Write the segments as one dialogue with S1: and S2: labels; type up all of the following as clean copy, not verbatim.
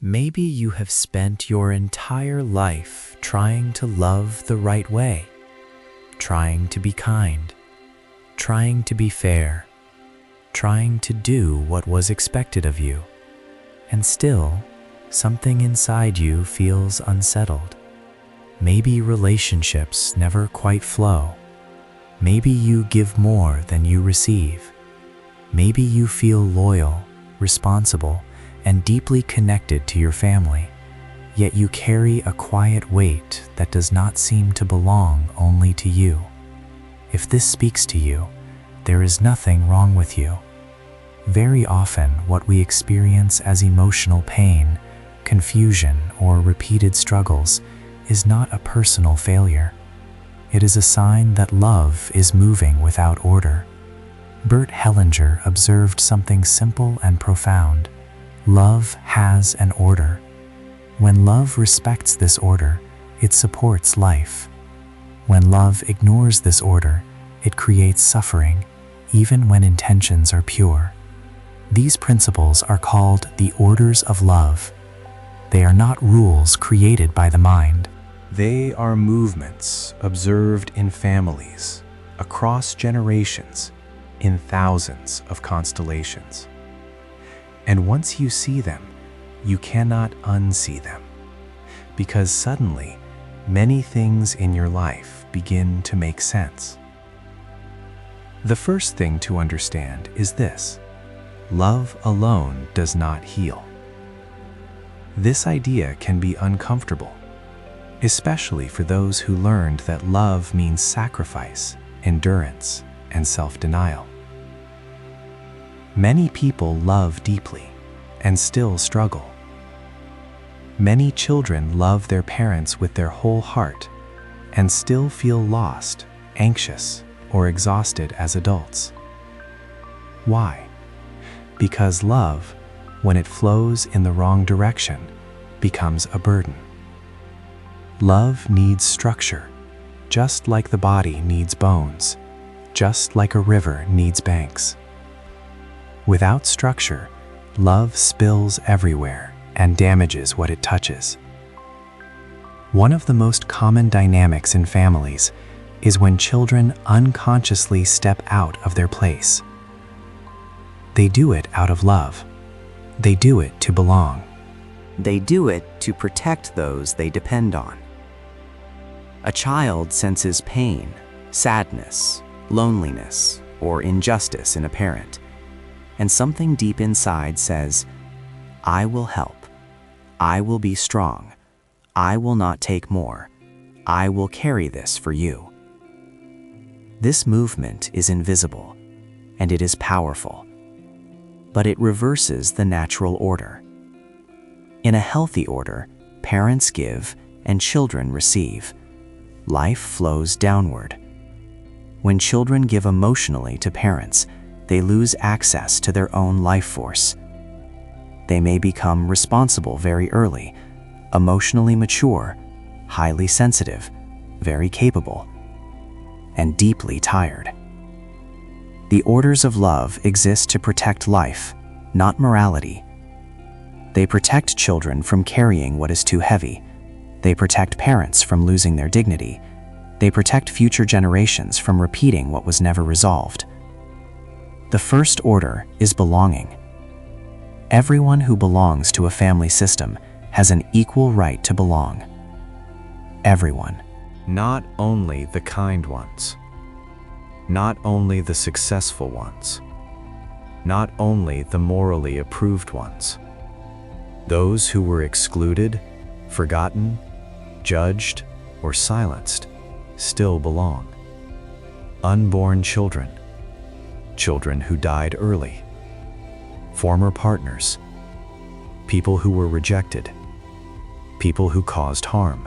S1: Maybe you have spent your entire life trying to love the right way, trying to be kind, trying to be fair, trying to do what was expected of you, and still, something inside you feels unsettled. Maybe relationships never quite flow. Maybe you give more than you receive. Maybe you feel loyal, responsible, and deeply connected to your family, yet you carry a quiet weight that does not seem to belong only to you. If this speaks to you, there is nothing wrong with you. Very often, what we experience as emotional pain, confusion, or repeated struggles is not a personal failure. It is a sign that love is moving without order. Bert Hellinger observed something simple and profound. Love has an order. When love respects this order, it supports life. When love ignores this order, it creates suffering, even when intentions are pure. These principles are called the orders of love. They are not rules created by the mind.
S2: They are movements observed in families, across generations, in thousands of constellations. And once you see them, you cannot unsee them, because suddenly, many things in your life begin to make sense. The first thing to understand is this: love alone does not heal. This idea can be uncomfortable, especially for those who learned that love means sacrifice, endurance, and self-denial. Many people love deeply and still struggle. Many children love their parents with their whole heart and still feel lost, anxious, or exhausted as adults. Why? Because love, when it flows in the wrong direction, becomes a burden. Love needs structure, just like the body needs bones, just like a river needs banks. Without structure, love spills everywhere and damages what it touches. One of the most common dynamics in families is when children unconsciously step out of their place. They do it out of love. They do it to belong.
S3: They do it to protect those they depend on. A child senses pain, sadness, loneliness, or injustice in a parent, and something deep inside says, "I will help. I will be strong. I will not take more. I will carry this for you." This movement is invisible, and it is powerful, but it reverses the natural order. In a healthy order, parents give and children receive. Life flows downward. When children give emotionally to parents, they lose access to their own life force. They may become responsible very early, emotionally mature, highly sensitive, very capable, and deeply tired. The orders of love exist to protect life, not morality. They protect children from carrying what is too heavy. They protect parents from losing their dignity. They protect future generations from repeating what was never resolved. The first order is belonging. Everyone who belongs to a family system has an equal right to belong. Everyone.
S2: Not only the kind ones, not only the successful ones, not only the morally approved ones. Those who were excluded, forgotten, judged, or silenced still belong. Unborn children, children who died early, former partners, people who were rejected, people who caused harm,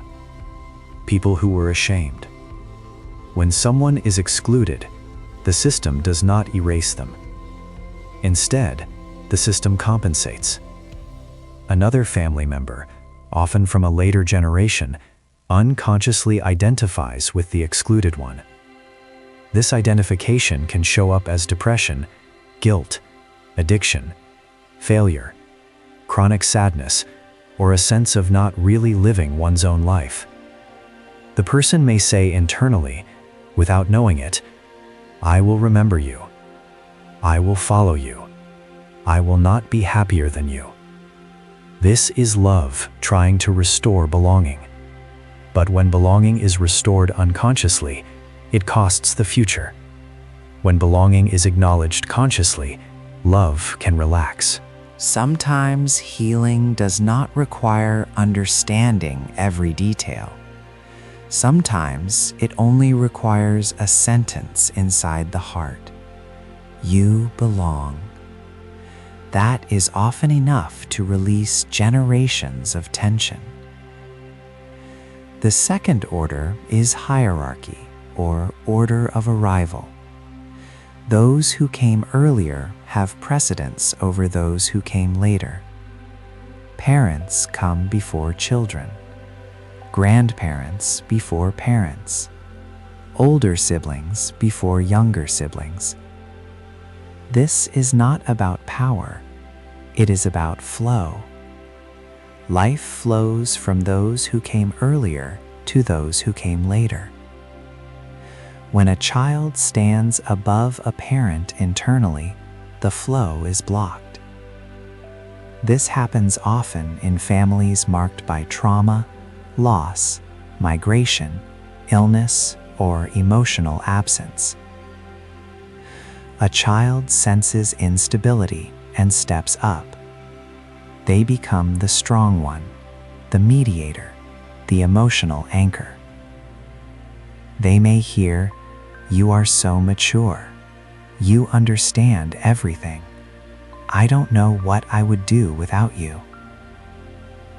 S2: people who were ashamed. When someone is excluded, the system does not erase them. Instead, the system compensates. Another family member, often from a later generation, unconsciously identifies with the excluded one. This identification can show up as depression, guilt, addiction, failure, chronic sadness, or a sense of not really living one's own life. The person may say internally, without knowing it, "I will remember you. I will follow you. I will not be happier than you." This is love trying to restore belonging. But when belonging is restored unconsciously, it costs the future. When belonging is acknowledged consciously, love can relax.
S3: Sometimes healing does not require understanding every detail. Sometimes it only requires a sentence inside the heart. You belong. That is often enough to release generations of tension. The second order is hierarchy, or order of arrival. Those who came earlier have precedence over those who came later. Parents come before children. Grandparents before parents. Older siblings before younger siblings. This is not about power. It is about flow. Life flows from those who came earlier to those who came later. When a child stands above a parent internally, the flow is blocked. This happens often in families marked by trauma, loss, migration, illness, or emotional absence. A child senses instability and steps up. They become the strong one, the mediator, the emotional anchor. They may hear, "You are so mature. You understand everything. I don't know what I would do without you."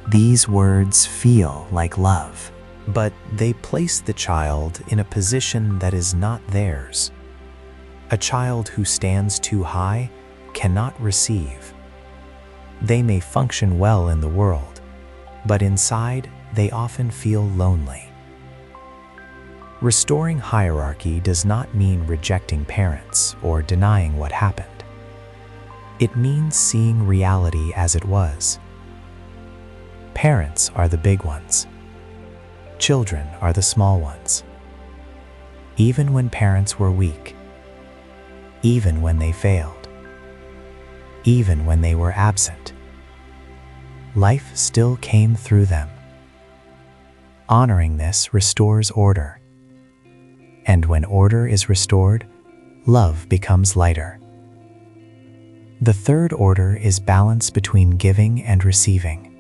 S3: These words feel like love, but they place the child in a position that is not theirs. A child who stands too high cannot receive. They may function well in the world, but inside they often feel lonely. Restoring hierarchy does not mean rejecting parents or denying what happened. It means seeing reality as it was. Parents are the big ones. Children are the small ones. Even when parents were weak, even when they failed, even when they were absent, life still came through them. Honoring this restores order. And when order is restored, love becomes lighter. The third order is balance between giving and receiving.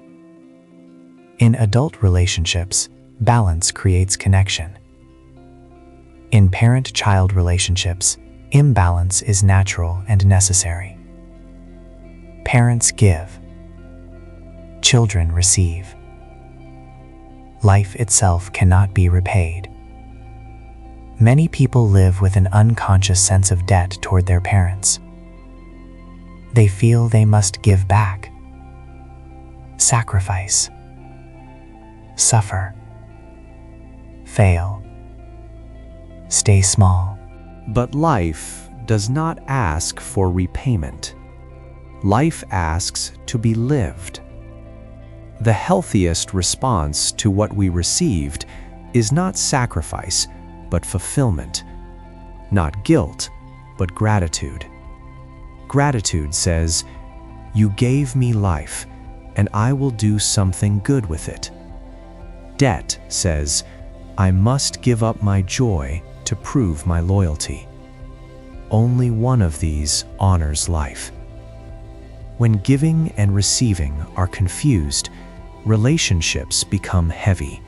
S3: In adult relationships, balance creates connection. In parent-child relationships, imbalance is natural and necessary. Parents give. Children receive. Life itself cannot be repaid. Many people live with an unconscious sense of debt toward their parents. They feel they must give back, sacrifice, suffer, fail, stay small.
S2: But life does not ask for repayment. Life asks to be lived. The healthiest response to what we received is not sacrifice, but fulfillment. Not guilt, but gratitude. Gratitude says, "You gave me life, and I will do something good with it." Debt says, "I must give up my joy to prove my loyalty." Only one of these honors life. When giving and receiving are confused, relationships become heavy.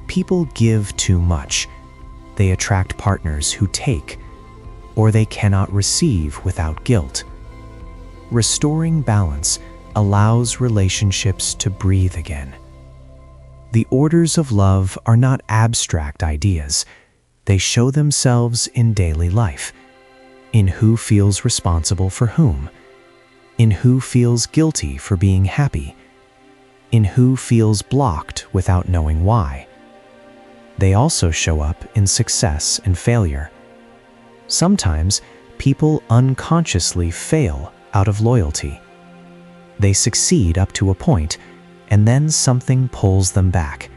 S2: People give too much. They attract partners who take, or they cannot receive without guilt. Restoring balance allows relationships to breathe again. The orders of love are not abstract ideas. They show themselves in daily life, in who feels responsible for whom, in who feels guilty for being happy, in who feels blocked without knowing why. They also show up in success and failure. Sometimes people unconsciously fail out of loyalty. They succeed up to a point,
S1: and then something pulls them back.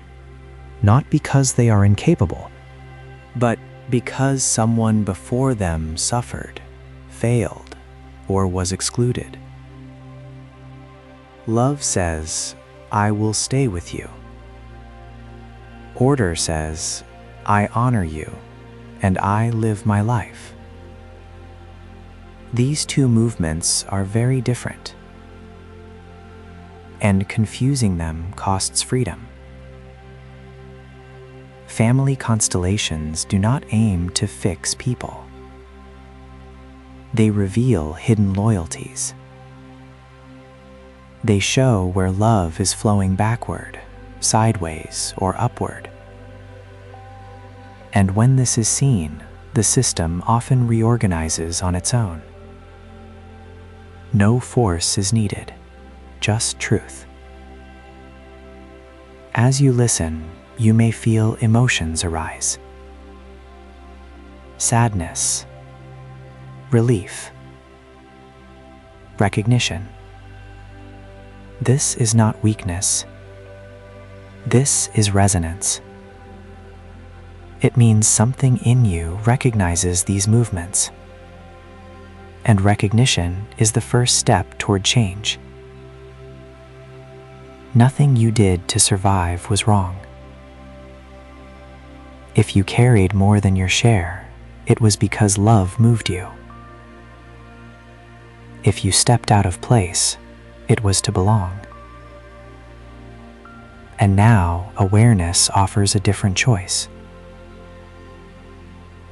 S1: Not because they are incapable,
S3: but because someone before them suffered, failed, or was excluded. Love says, I will stay with you. Order says, I honor you, and I live my life. These two movements are very different, and confusing them costs freedom. Family constellations do not aim to fix people. They reveal hidden loyalties. They show where love is flowing backward, sideways, or upward. And when this is seen, the system often reorganizes on its own. No force is needed, just truth. As you listen, you may feel emotions arise. Sadness, relief, recognition. This is not weakness. This is resonance. It means something in you recognizes these movements. And recognition is the first step toward change. Nothing you did to survive was wrong. If you carried more than your share, it was because love moved you. If you stepped out of place, it was to belong. And now, awareness offers a different choice.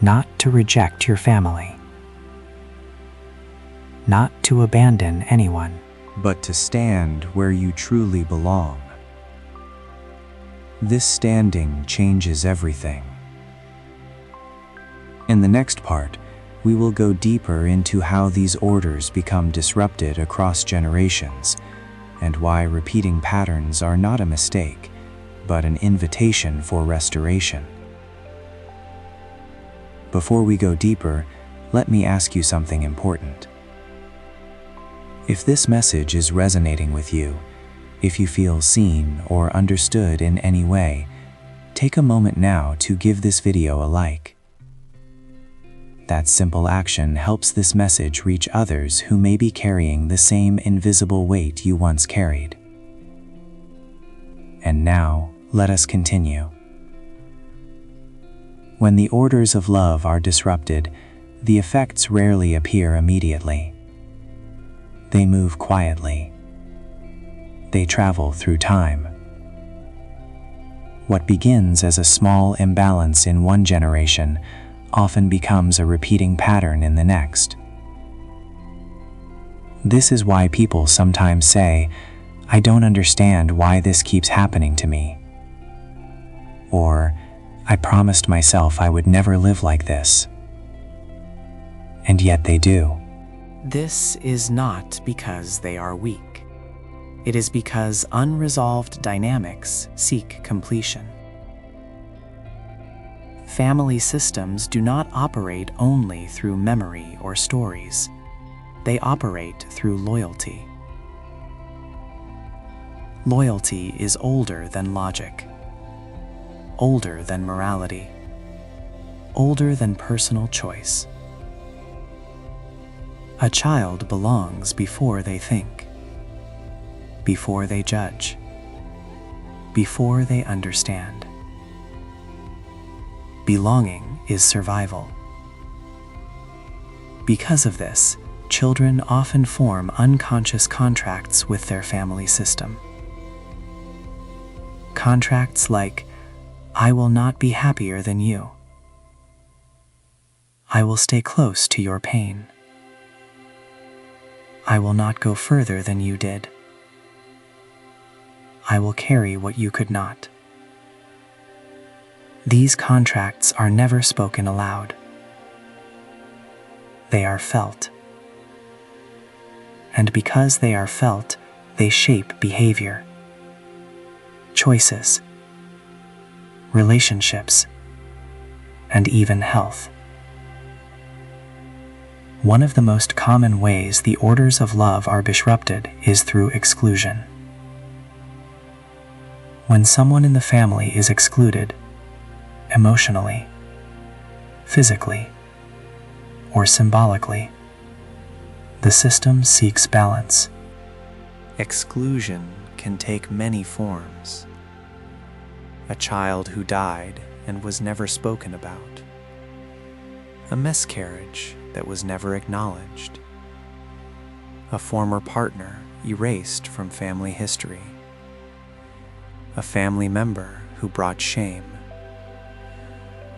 S3: Not to reject your family. Not to abandon anyone.
S2: But to stand where you truly belong. This standing changes everything. In the next part, we will go deeper into how these orders become disrupted across generations, and why repeating patterns are not a mistake, but an invitation for restoration. Before we go deeper, let me ask you something important. If this message is resonating with you, if you feel seen or understood in any way, take a moment now to give this video a like. That simple action helps this message reach others who may be carrying the same invisible weight you once carried. And now, let us continue. When the orders of love are disrupted, the effects rarely appear immediately. They move quietly. They travel through time. What begins as a small imbalance in one generation often becomes a repeating pattern in the next. This is why people sometimes say, I don't understand why this keeps happening to me. Or, I promised myself I would never live like this. And yet they do.
S3: This is not because they are weak. It is because unresolved dynamics seek completion. Family systems do not operate only through memory or stories. They operate through loyalty. Loyalty is older than logic, older than morality, older than personal choice. A child belongs before they think, before they judge, before they understand. Belonging is survival. Because of this, children often form unconscious contracts with their family system. Contracts like, I will not be happier than you. I will stay close to your pain. I will not go further than you did. I will carry what you could not. These contracts are never spoken aloud. They are felt. And because they are felt, they shape behavior, choices, relationships, and even health. One of the most common ways the orders of love are disrupted is through exclusion.
S1: When someone in the family is excluded, emotionally, physically, or symbolically, the system seeks balance.
S4: Exclusion can take many forms. A child who died and was never spoken about. A miscarriage that was never acknowledged. A former partner erased from family history. A family member who brought shame.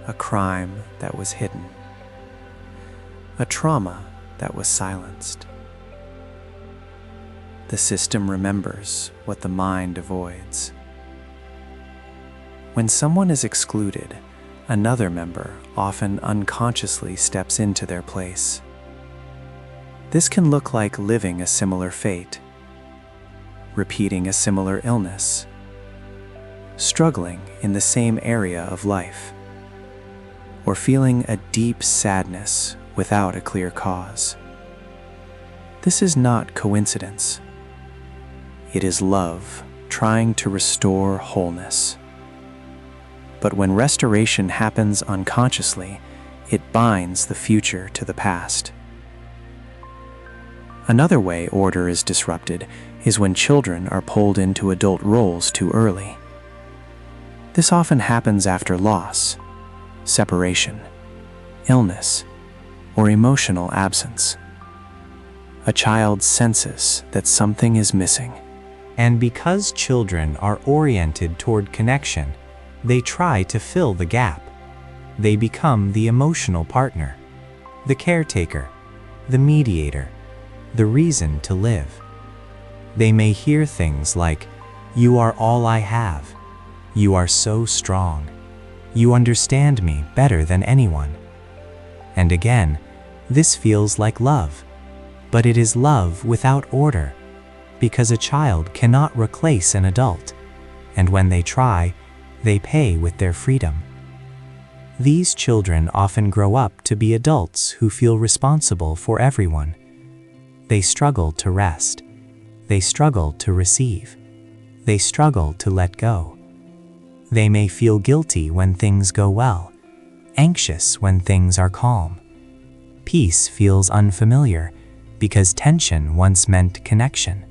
S4: A crime that was hidden. A trauma that was silenced. The system remembers what the mind avoids. When someone is excluded, another member often unconsciously steps into their place. This can look like living a similar fate, repeating a similar illness, struggling in the same area of life, or feeling a deep sadness without a clear cause. This is not coincidence. It is love trying to restore wholeness. But when restoration happens unconsciously, it binds the future to the past. Another way order is disrupted is when children are pulled into adult roles too early. This often happens after loss, separation, illness, or emotional absence. A child senses that something is missing.
S2: And because children are oriented toward connection, they try to fill the gap. They become the emotional partner, the caretaker, the mediator, the reason to live. They may hear things like, "You are all I have. You are so strong. You understand me better than anyone." And again, this feels like love, but it is love without order, because a child cannot replace an adult, and when they try, they pay with their freedom. These children often grow up to be adults who feel responsible for everyone. They struggle to rest. They struggle to receive. They struggle to let go. They may feel guilty when things go well, anxious when things are calm. Peace feels unfamiliar because tension once meant connection.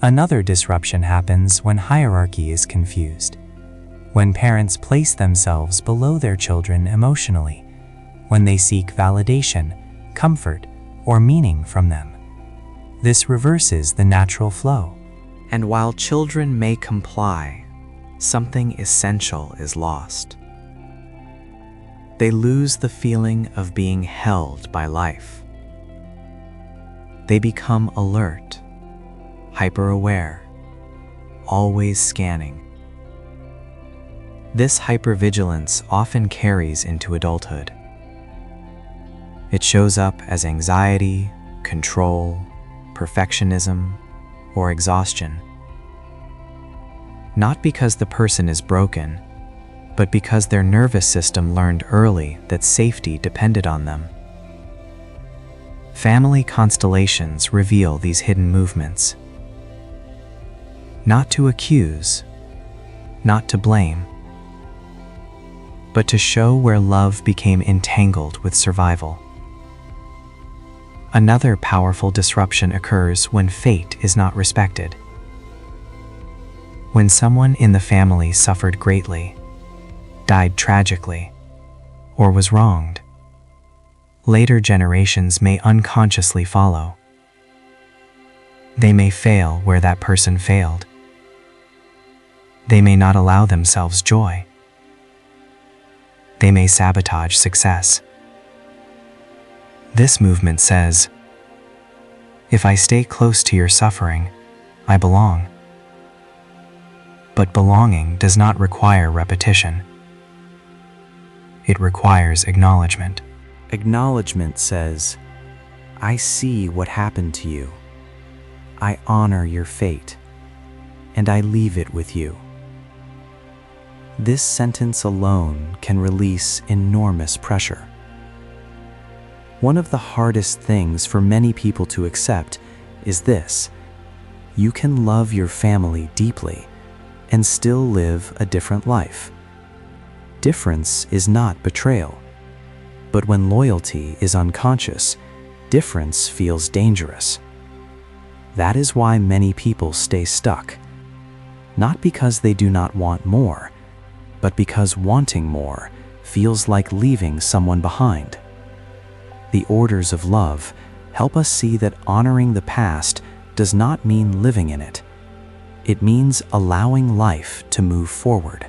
S2: Another disruption happens when hierarchy is confused, when parents place themselves below their children emotionally, when they seek validation, comfort, or meaning from them. This reverses the natural flow.
S3: And while children may comply, something essential is lost. They lose the feeling of being held by life. They become alert, hyper-aware, always scanning. This hypervigilance often carries into adulthood. It shows up as anxiety, control, perfectionism, or exhaustion. Not because the person is broken, but because their nervous system learned early that safety depended on them. Family constellations reveal these hidden movements. Not to accuse, not to blame, but to show where love became entangled with survival. Another powerful disruption occurs when fate is not respected. When someone in the family suffered greatly, died tragically, or was wronged, later generations may unconsciously follow. They may fail where that person failed. They may not allow themselves joy. They may sabotage success. This movement says, if I stay close to your suffering, I belong. But belonging does not require repetition. It requires acknowledgement.
S4: Acknowledgement says, I see what happened to you. I honor your fate, and I leave it with you. This sentence alone can release enormous pressure. One of the hardest things for many people to accept is this: you can love your family deeply
S3: and still live a different life. Difference is not betrayal. But when loyalty is unconscious, difference feels dangerous. That is why many people stay stuck. Not because they do not want more, but because wanting more feels like leaving someone behind. The orders of love help us see that honoring the past does not mean living in it. It means allowing life to move forward.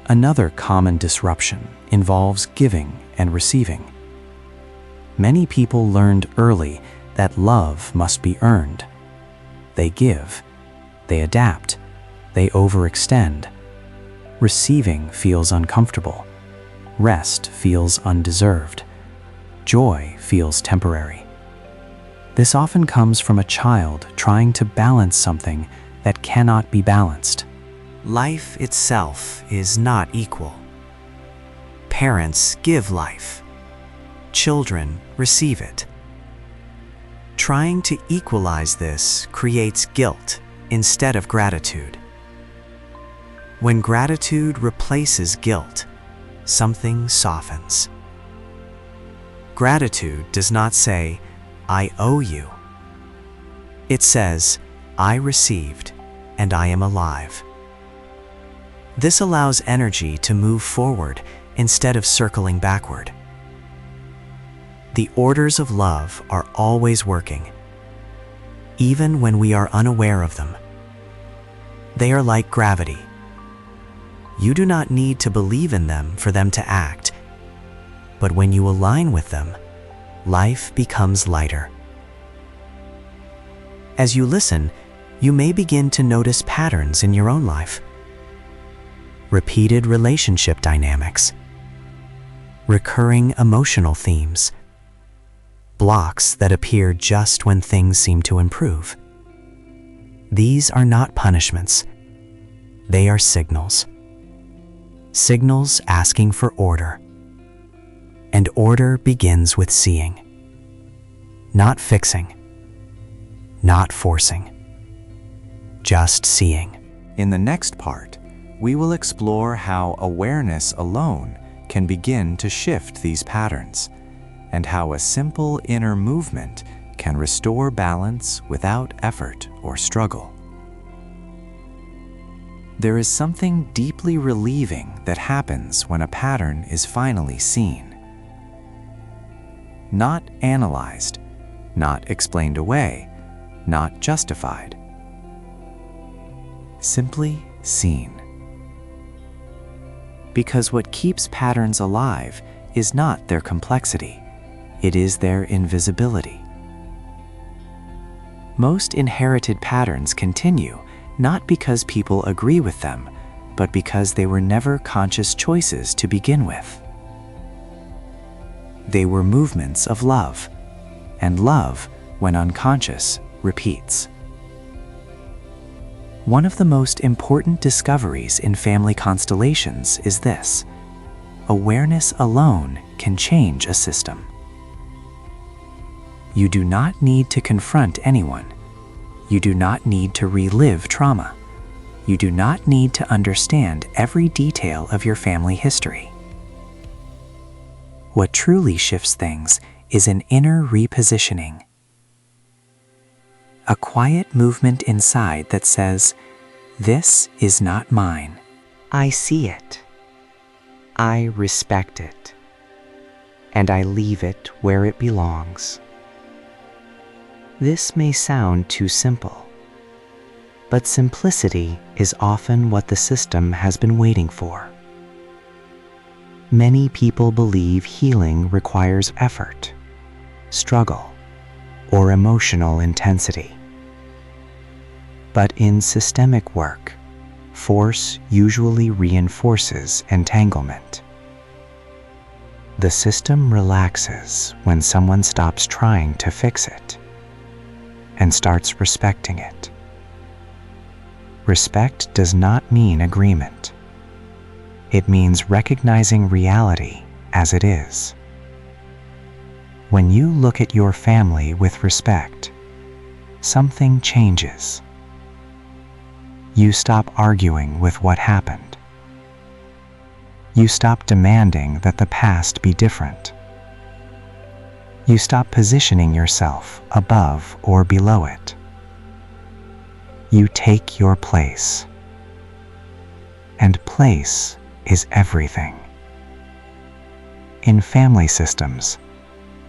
S3: Another common disruption involves giving and receiving. Many people learned early that love must be earned. They give, they adapt, they overextend. Receiving feels uncomfortable. Rest feels undeserved. Joy feels temporary. This often comes from a child trying to balance something that cannot be balanced.
S1: Life itself is not equal. Parents give life. Children receive it. Trying to equalize this creates guilt instead of gratitude. When gratitude replaces guilt, something softens. Gratitude does not say, "I owe you." It says, "I received and I am alive." This allows energy to move forward instead of circling backward. The orders of love are always working, even when we are unaware of them. They are like gravity. You do not need to believe in them for them to act, but when you align with them, life becomes lighter. As you listen, you may begin to notice patterns in your own life. Repeated relationship dynamics, recurring emotional themes, blocks that appear just when things seem to improve. These are not punishments. They are signals. Signals asking for order. And order begins with seeing. Not fixing. Not forcing. Just seeing.
S2: In the next part, we will explore how awareness alone can begin to shift these patterns, and how a simple inner movement can restore balance without effort or struggle. There is something deeply relieving that happens when a pattern is finally seen. Not analyzed, not explained away, not justified. Simply seen. Because what keeps patterns alive is not their complexity, it is their invisibility. Most inherited patterns continue not because people agree with them, but because they were never conscious choices to begin with. They were movements of love, and love, when unconscious, repeats. One of the most important discoveries in family constellations is this: awareness alone can change a system. You do not need to confront anyone. You do not need to relive trauma. You do not need to understand every detail of your family history. What truly shifts things is an inner repositioning. A quiet movement inside that says, "This is not mine. I see it. I respect it. And I leave it where it belongs." This may sound too simple, but simplicity is often what the system has been waiting for. Many people believe healing requires effort, struggle, or emotional intensity. But in systemic work, force usually reinforces entanglement. The system relaxes when someone stops trying to fix it and starts respecting it. Respect does not mean agreement. It means recognizing reality as it is. When you look at your family with respect, something changes.
S3: You stop arguing with what happened. You stop demanding that the past be different. You stop positioning yourself above or below it. You take your place. And place is everything. In family systems,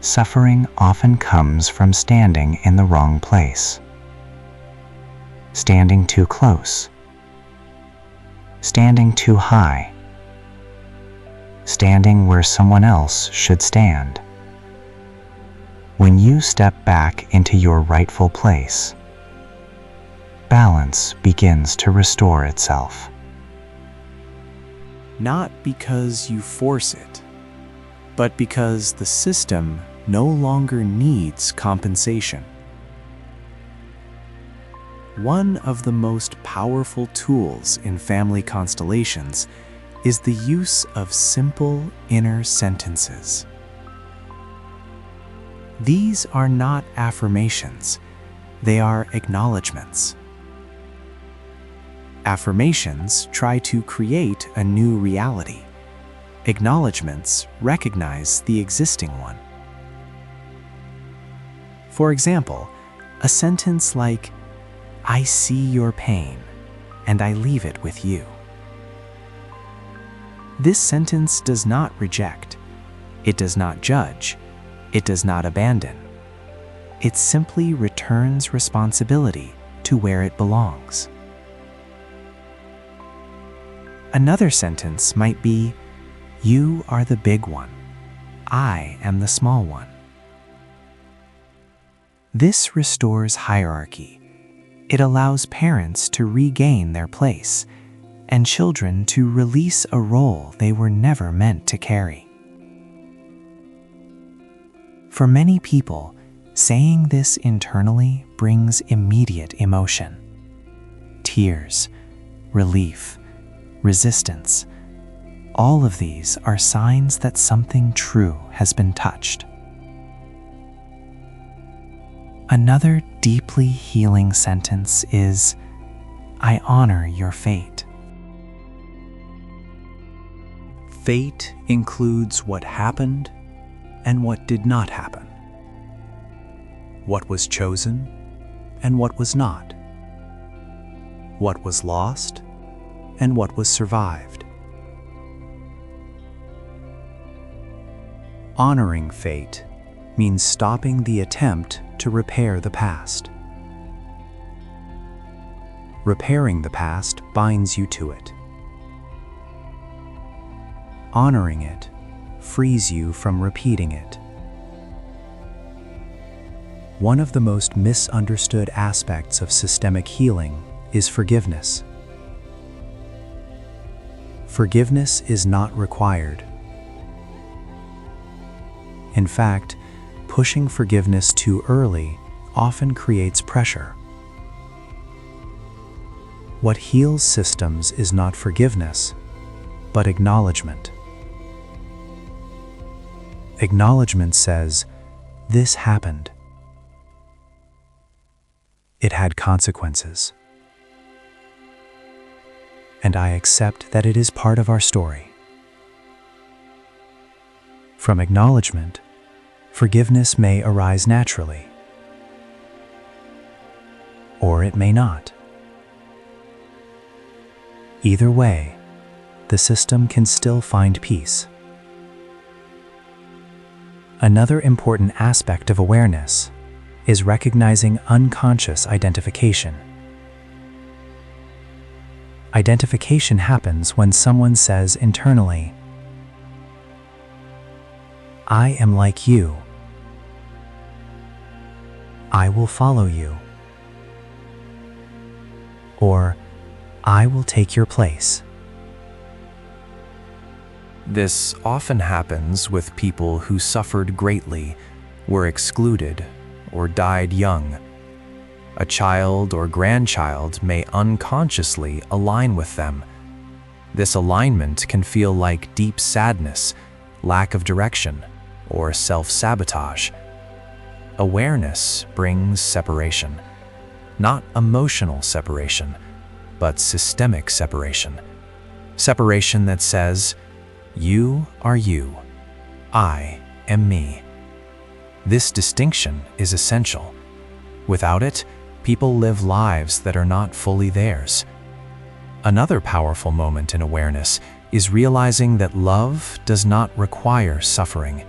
S3: suffering often comes from standing in the wrong place. Standing too close. Standing too high. Standing where someone else should stand. When you step back into your rightful place, balance begins to restore itself.
S4: Not because you force it, but because the system no longer needs compensation. One of the most powerful tools in family constellations is the use of simple inner sentences. These are not affirmations, they are acknowledgments. Affirmations try to create a new reality. Acknowledgments recognize the existing one. For example, a sentence like, "I see your pain, and I leave it with you." This sentence does not reject, it does not judge, it does not abandon. It simply returns responsibility to where it belongs. Another sentence might be, "You are the big one. I am the small one." This restores hierarchy. It allows parents to regain their place and children to release a role they were never meant to carry. For many people, saying this internally brings immediate emotion. Tears, relief, resistance. All of these are signs that something true has been touched. Another deeply healing sentence is, "I honor your fate."
S2: Fate includes what happened and what did not happen. What was chosen and what was not. What was lost and what was survived. Honoring fate means stopping the attempt to repair the past. Repairing the past binds you to it. Honoring it frees you from repeating it. One of the most misunderstood aspects of systemic healing is forgiveness. Forgiveness is not required. In fact, pushing forgiveness too early often creates pressure. What heals systems is not forgiveness, but acknowledgement. Acknowledgement says, "This happened. It had consequences. And I accept that it is part of our story." From acknowledgement, forgiveness may arise naturally, or it may not. Either way, the system can still find peace. Another important aspect of awareness is recognizing unconscious identification. Identification happens when someone says internally, "I am like you. I will follow you." Or, "I will take your place."
S5: This often happens with people who suffered greatly, were excluded, or died young. A child or grandchild may unconsciously align with them. This alignment can feel like deep sadness, lack of direction, or self-sabotage. Awareness brings separation, not emotional separation, but systemic separation. Separation that says, you are you, I am me. This distinction is essential. Without it, people live lives that are not fully theirs. Another powerful moment in awareness is realizing that love does not require suffering.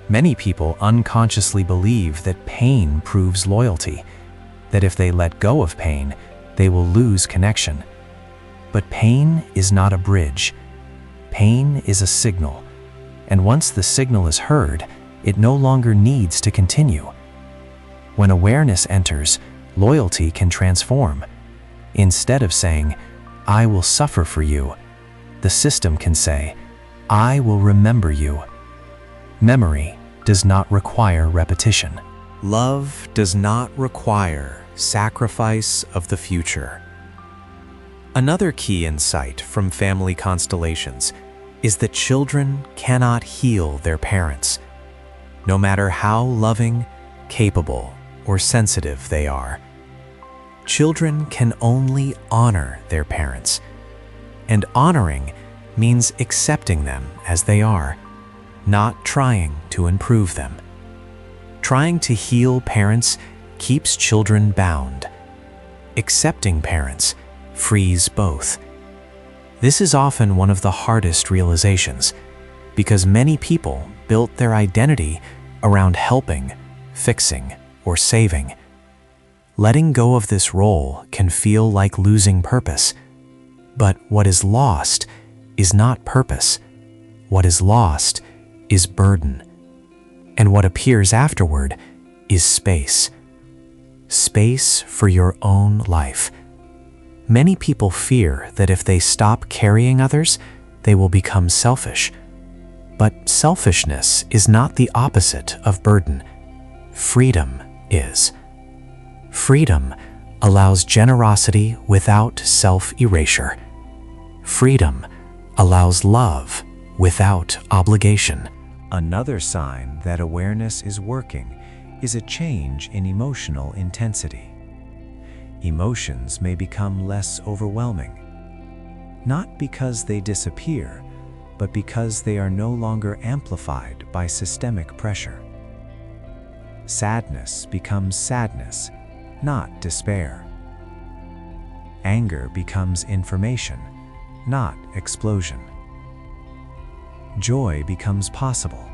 S5: Many people unconsciously believe that pain proves loyalty, that if they let go of pain, they will lose connection. But pain is not a bridge. Pain is a signal, and once the signal is heard, it no longer needs to continue. When awareness enters, loyalty can transform. Instead of saying, I will suffer for you, the system can say, I will remember you. Memory does not require repetition.
S2: Love does not require sacrifice of the future. Another key insight from family constellations is that children cannot heal their parents. No matter how loving, capable, or sensitive they are, children can only honor their parents. And honoring means accepting them as they are, not trying to improve them. Trying to heal parents keeps children bound. Accepting parents frees both. This is often one of the hardest realizations, because many people built their identity around helping, fixing, or saving. Letting go of this role can feel like losing purpose. But what is lost is not purpose. What is lost is burden. And what appears afterward is space. Space for your own life. Many people fear that if they stop carrying others, they will become selfish. But selfishness is not the opposite of burden. Freedom is. Freedom allows generosity without self-erasure. Freedom allows love without obligation. Another sign that awareness is working is a change in emotional intensity. Emotions may become less overwhelming, not because they disappear, but because they are no longer amplified by systemic pressure. Sadness becomes sadness, not despair. Anger becomes information, not explosion. Joy becomes possible,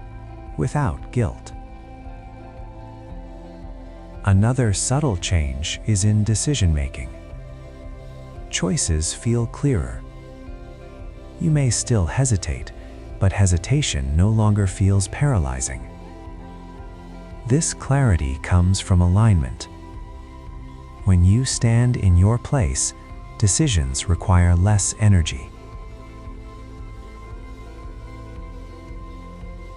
S2: without guilt. Another subtle change is in decision-making. Choices feel clearer. You may still hesitate, but hesitation no longer feels paralyzing. This clarity comes from alignment. When you stand in your place, decisions require less energy.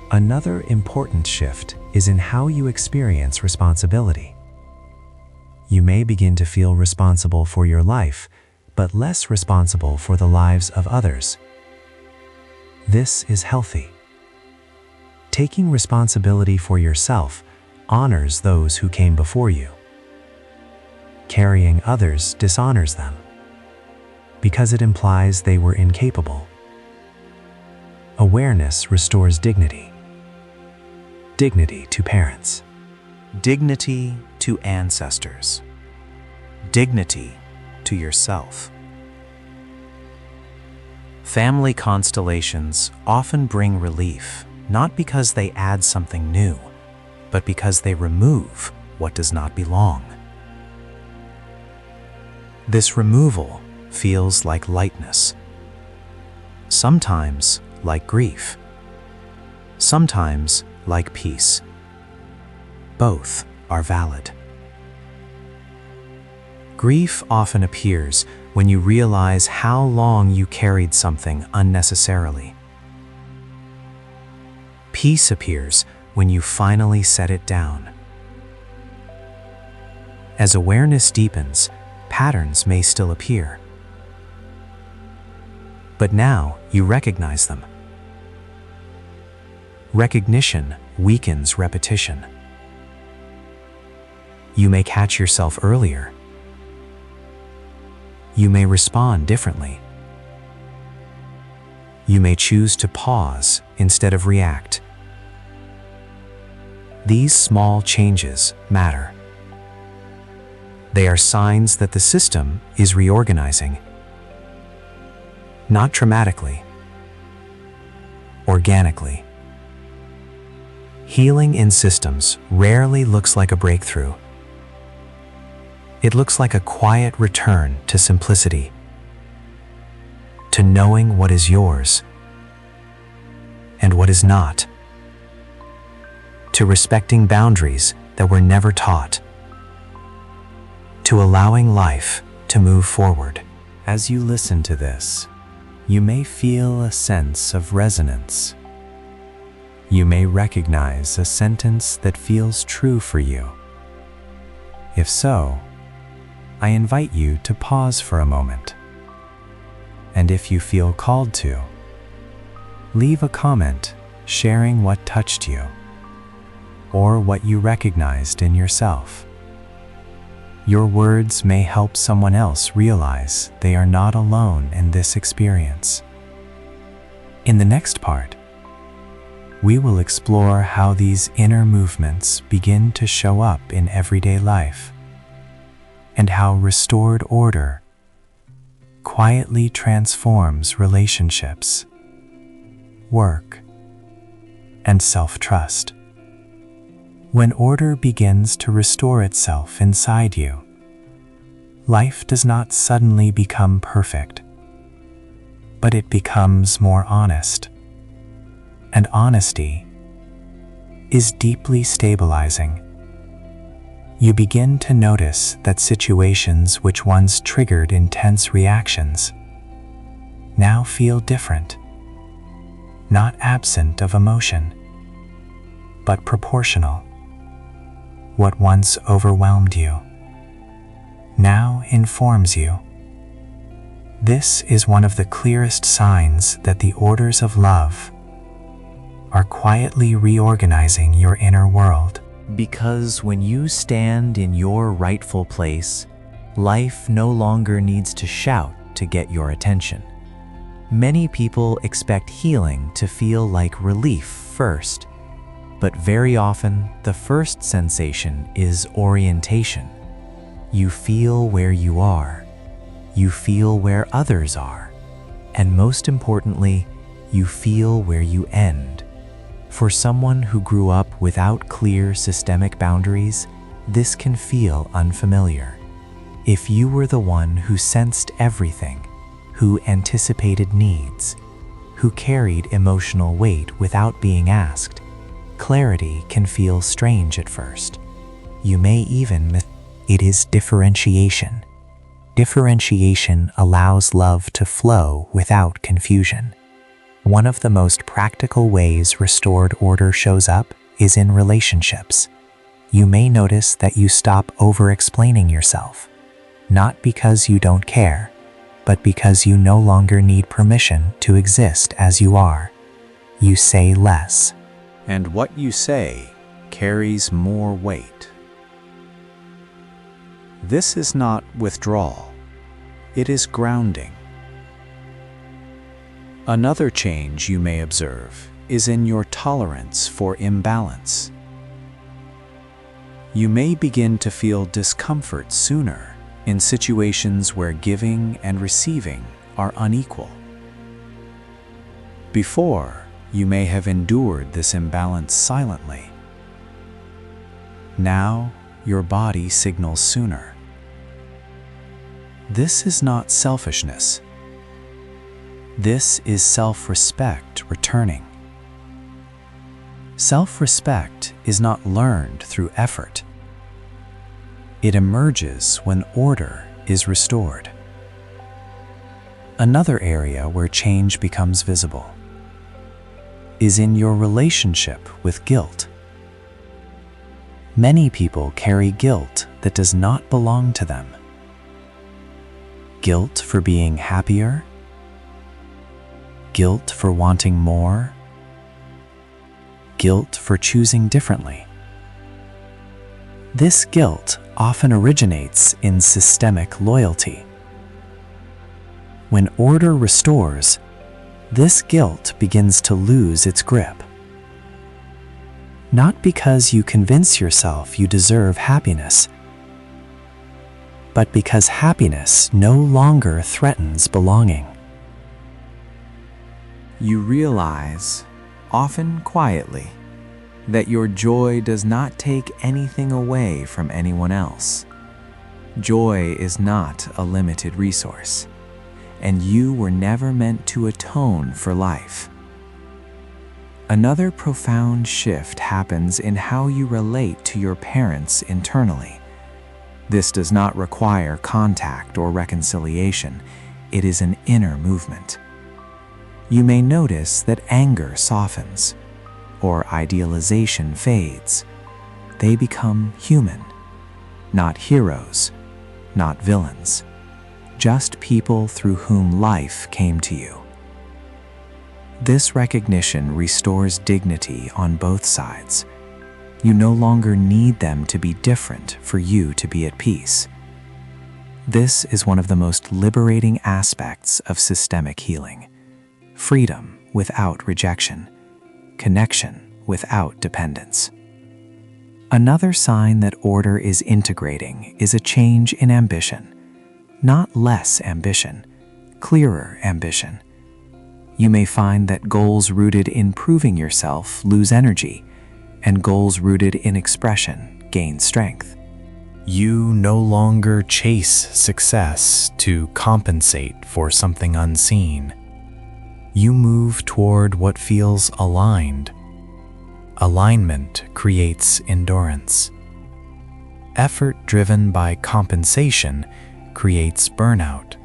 S2: Another important shift is in how you experience responsibility. You may begin to feel responsible for your life, but less responsible for the lives of others. This is healthy. Taking responsibility for yourself honors those who came before you. Carrying others dishonors them, because it implies they were incapable. Awareness restores dignity. Dignity to parents. Dignity to ancestors. Dignity to yourself. Family constellations often bring relief, not because they add something new, but because they remove what does not belong. This removal feels like lightness, sometimes like grief, sometimes like peace. Both are valid. Grief often appears when you realize how long you carried something unnecessarily. Peace appears when you finally set it down. As awareness deepens, patterns may still appear. But now you recognize them. Recognition weakens repetition. You may catch yourself earlier.
S1: you may respond differently. You may choose to pause instead of react. These small changes matter. They are signs that the system is reorganizing. Not dramatically, organically. Healing in systems rarely looks like a breakthrough. It looks like a quiet return to simplicity, to knowing what is yours and what is not, to respecting boundaries that were never taught, to allowing life to move forward. As you listen to this, you may feel a sense of resonance. You may recognize a sentence that feels true for you. If so, I invite you to pause for a moment. And if you feel called to, leave a comment sharing what touched you or what you recognized in yourself. Your words may help someone else realize they are not alone in this experience. In the next part, we will explore how these inner movements begin to show up in everyday life, and how restored order quietly transforms relationships, work, and self-trust. When order begins to restore itself inside you, life does not suddenly become perfect, but it becomes more honest. And honesty is deeply stabilizing. You begin to notice that situations which once triggered intense reactions now feel different, not absent of emotion, but proportional. What once overwhelmed you now informs you. This is one of the clearest signs that the orders of love are quietly reorganizing your inner world. Because when you stand in your rightful place, life no longer needs to shout to get your attention. Many people expect healing to feel like relief first, but very often the first sensation is orientation. You feel where you are, you feel where others are, and most importantly, you feel where you end. For someone who grew up without clear systemic boundaries, this can feel unfamiliar. If you were the one who sensed everything, who anticipated needs, who carried emotional weight without being asked, clarity can feel strange at first. You may even miss it is differentiation. Differentiation allows love to flow without confusion. One of the most practical ways restored order shows up is in relationships. You may notice that you stop over-explaining yourself, not because you don't care, but because you no longer need permission to exist as you are. You say less.
S2: And what you say carries more weight. This is not withdrawal, it is grounding. Another change you may observe is in your tolerance for imbalance. You may begin to feel discomfort sooner in situations where giving and receiving are unequal. Before, you may have endured this imbalance silently. Now, your body signals sooner. This is not selfishness. This is self-respect returning. Self-respect is not learned through effort. It emerges when order is restored. Another area where change becomes visible is in your relationship with guilt. Many people carry guilt that does not belong to them. Guilt for being happier, guilt for wanting more, guilt for choosing differently. This guilt often originates in systemic loyalty.
S4: When order restores, this guilt begins to lose its grip. Not because you convince yourself you deserve happiness, but because happiness no longer threatens belonging.
S3: You realize, often quietly, that your joy does not take anything away from anyone else. Joy is not a limited resource, and you were never meant to atone for life. Another profound shift happens in how you relate to your parents internally. This does not require contact or reconciliation. It is an inner movement. You may notice that anger softens, or idealization fades. They become human, not heroes, not villains, just people through whom life came to you. This recognition restores dignity on both sides. You no longer need them to be different for you to be at peace. This is one of the most liberating aspects of systemic healing. Freedom without rejection, connection without dependence. Another sign that order is integrating is a change in ambition. Not less ambition, clearer ambition. You may find that goals rooted in proving yourself lose energy, and goals rooted in expression gain strength.
S1: You no longer chase success to compensate for something unseen. You move toward what feels aligned. Alignment creates endurance. Effort driven by compensation creates burnout.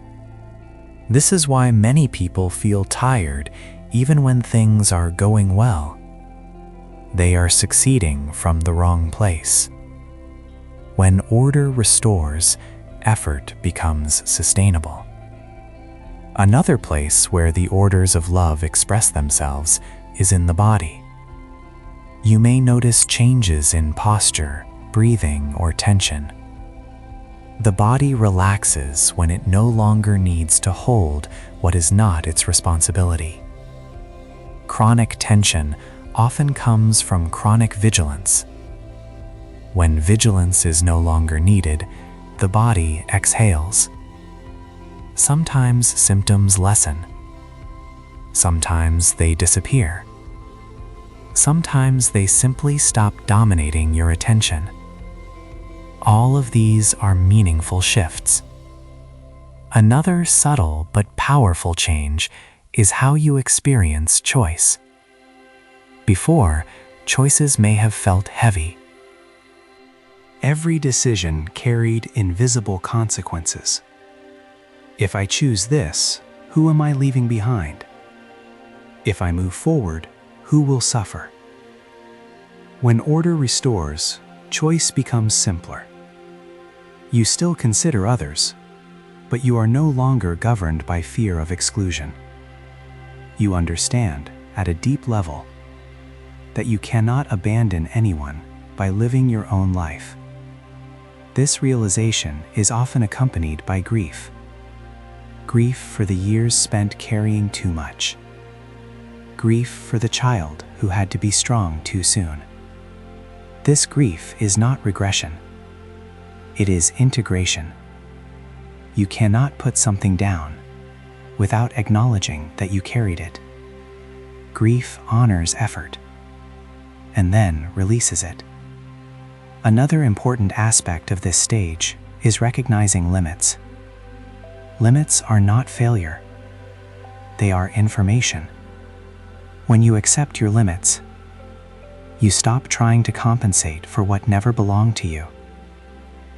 S1: This is why many people feel tired even when things are going well. They are succeeding from the wrong place. When order restores, effort becomes sustainable. Another place where the orders of love express themselves is in the body. You may notice changes in posture, breathing, or tension. The body relaxes when it no longer needs to hold what is not its responsibility. Chronic tension often comes from chronic vigilance. When vigilance is no longer needed, the body exhales. Sometimes symptoms lessen. Sometimes they disappear. Sometimes they simply stop dominating your attention. All of these are meaningful shifts. Another subtle but powerful change is how you experience choice. Before, choices may have felt heavy.
S4: Every decision carried invisible consequences. If I choose this, who am I leaving behind? If I move forward, who will suffer? When order restores, choice becomes simpler. You still consider others, but you are no longer governed by fear of exclusion. You understand, at a deep level, that you cannot abandon anyone by living your own life. This realization is often accompanied by grief. Grief for the years spent carrying too much. Grief for the child who had to be strong too soon. This grief is not regression. It is integration. You cannot put something down without acknowledging that you carried it. Grief honors effort and then releases it. Another important aspect of this stage is recognizing limits. Limits are not failure. They are information. When you accept your limits, you stop trying to compensate for what never belonged to you.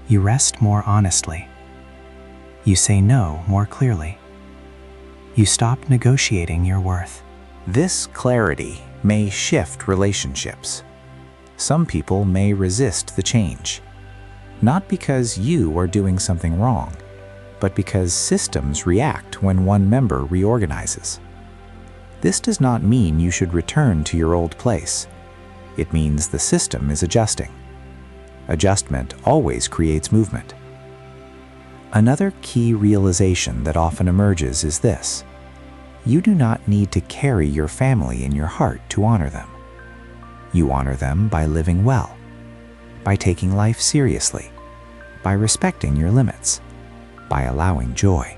S4: You rest more honestly. You say no more clearly. You stop negotiating your worth.
S2: This clarity may shift relationships. Some people may resist the change, not because you are doing something wrong, but because systems react when one member reorganizes. This does not mean you should return to your old place. It means the system is adjusting. Adjustment always creates movement.
S3: Another key realization that often emerges is this: you do not need to carry your family in your heart to honor them. You honor them by living well, by taking life seriously, by respecting your limits, by allowing joy.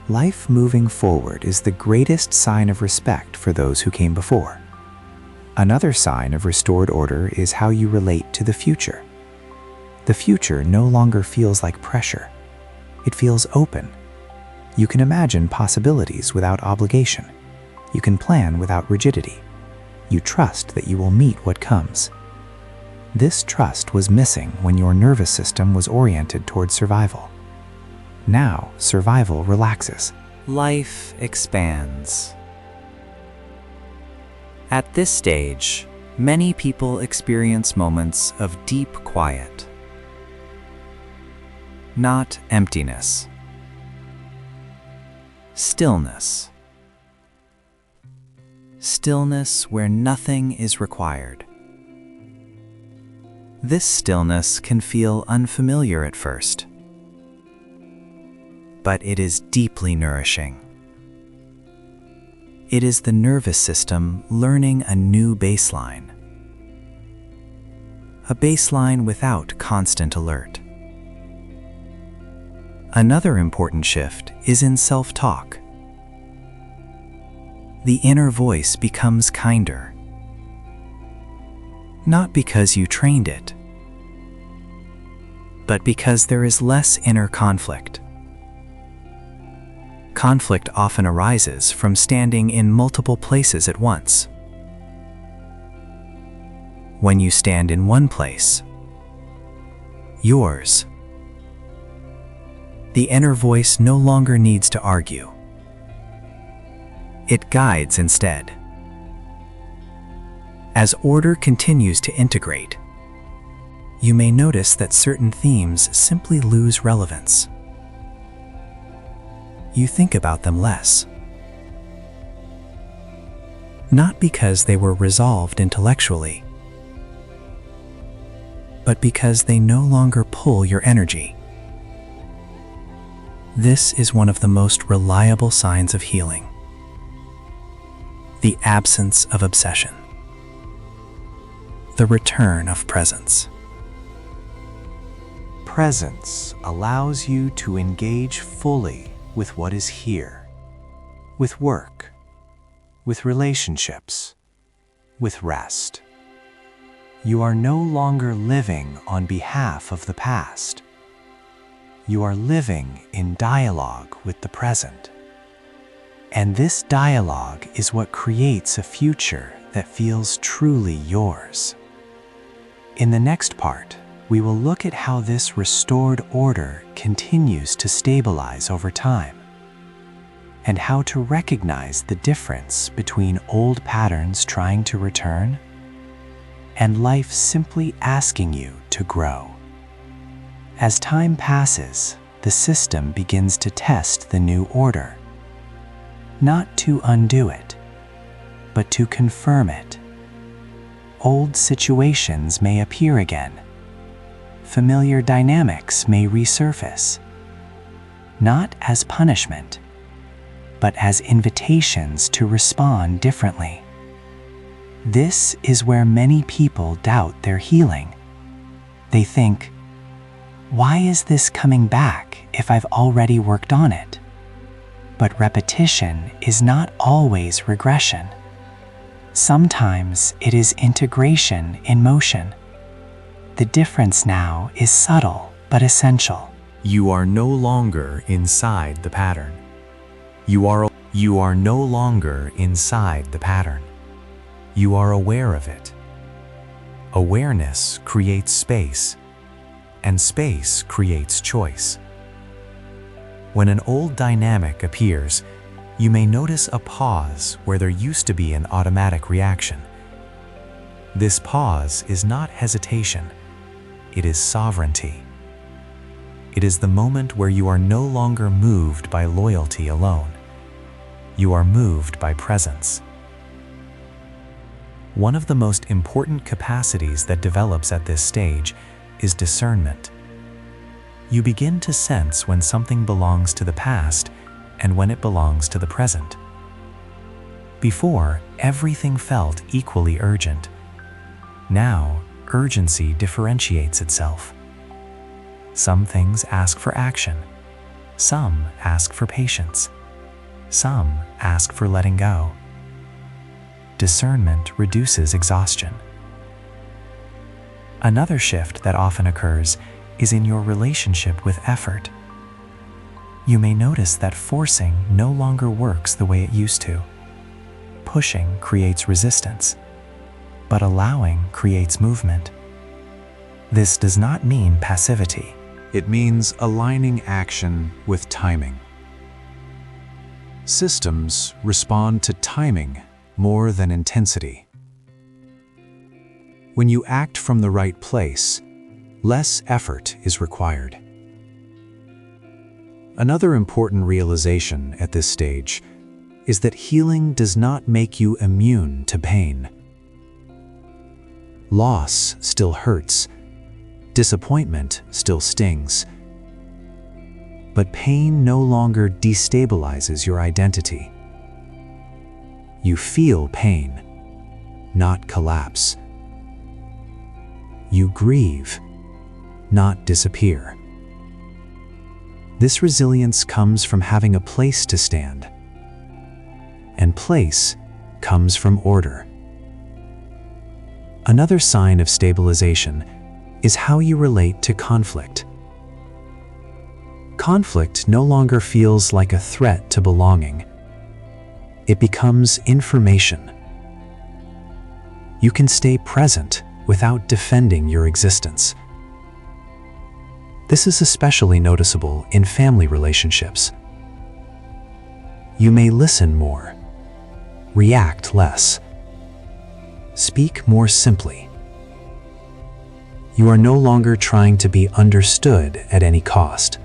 S3: Life moving forward is the greatest sign of respect for those who came before. Another sign of restored order is how you relate to the future. The future no longer feels like pressure. It feels open. You can imagine possibilities without obligation. You can plan without rigidity. You trust that you will meet what comes. This trust was missing when your nervous system was oriented toward survival. Now, survival relaxes.
S1: Life expands. At this stage, many people experience moments of deep quiet. Not emptiness. Stillness. Stillness where nothing is required. This stillness can feel unfamiliar at first, but it is deeply nourishing. It is the nervous system learning a new baseline. A baseline without constant alert. Another important shift is in self-talk. The inner voice becomes kinder. Not because you trained it, but because there is less inner conflict. Conflict often arises from standing in multiple places at once. When you stand in one place, yours, the inner voice no longer needs to argue. It guides instead. As order continues to integrate, you may notice that certain themes simply lose relevance. You think about them less. Not because they were resolved intellectually, but because they no longer pull your energy. This is one of the most reliable signs of healing. The absence of obsession. The return of presence.
S2: Presence allows you to engage fully with what is here, with work, with relationships, with rest. You are no longer living on behalf of the past. You are living in dialogue with the present. And this dialogue is what creates a future that feels truly yours. In the next part, we will look at how this restored order continues to stabilize over time, and how to recognize the difference between old patterns trying to return and life simply asking you to grow. As time passes, the system begins to test the new order, not to undo it, but to confirm it. Old situations may appear again. Familiar dynamics may resurface, not as punishment, but as invitations to respond differently. This is where many people doubt their healing. They think, why is this coming back if I've already worked on it? But repetition is not always regression. Sometimes it is integration in motion. The difference now is subtle but essential. You are no longer inside the pattern. You are no longer inside the pattern. You are aware of it. Awareness creates space, and space creates choice. When an old dynamic appears, you may notice a pause where there used to be an automatic reaction. This pause is not hesitation, it is sovereignty. It is the moment where you are no longer moved by loyalty alone. You are moved by presence. One of the most important capacities that develops at this stage is discernment.
S1: You begin to sense when something belongs to the past and when it belongs to the present. Before, everything felt equally urgent. Now, urgency differentiates itself. Some things ask for action. Some ask for patience. Some ask for letting go. Discernment reduces exhaustion. Another shift that often occurs is in your relationship with effort. You may notice that forcing no longer works the way it used to. Pushing creates resistance, but allowing creates movement. This does not mean passivity.
S2: It means aligning action with timing. Systems respond to timing more than intensity. When you act from the right place, less effort is required. Another important realization at this stage is that healing does not make you immune to pain. Loss still hurts. Disappointment still stings. But pain no longer destabilizes your identity. You feel pain, not collapse. You grieve, not disappear. This resilience comes from having a place to stand, and place comes from order. Another sign of stabilization is how you relate to conflict. Conflict no longer feels like a threat to belonging. It becomes information. You can stay present without defending your existence. This is especially noticeable in family relationships. You may listen more, react less, speak more simply. You are no longer trying to be understood at any cost.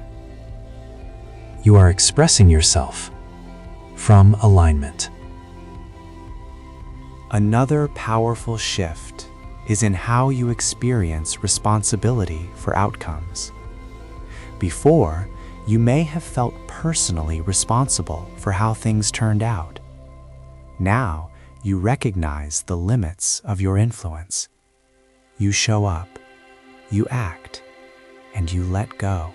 S2: You are expressing yourself from alignment.
S3: Another powerful shift is in how you experience responsibility for outcomes. Before, you may have felt personally responsible for how things turned out. Now, you recognize the limits of your influence. You show up, you act, and you let go.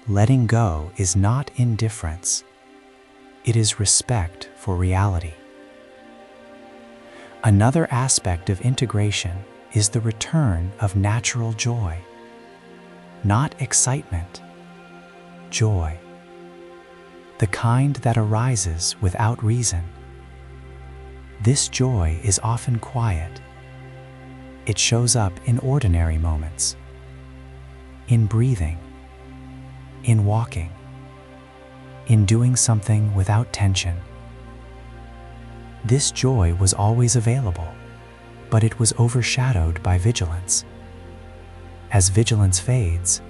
S3: Letting go is not indifference. It is respect for reality. Another aspect of integration is the return of natural joy. Not excitement, joy. The kind that arises without reason. This joy is often quiet. It shows up in ordinary moments, in breathing, in walking, in doing something without tension. This joy was always available, but it was overshadowed by vigilance. As vigilance fades,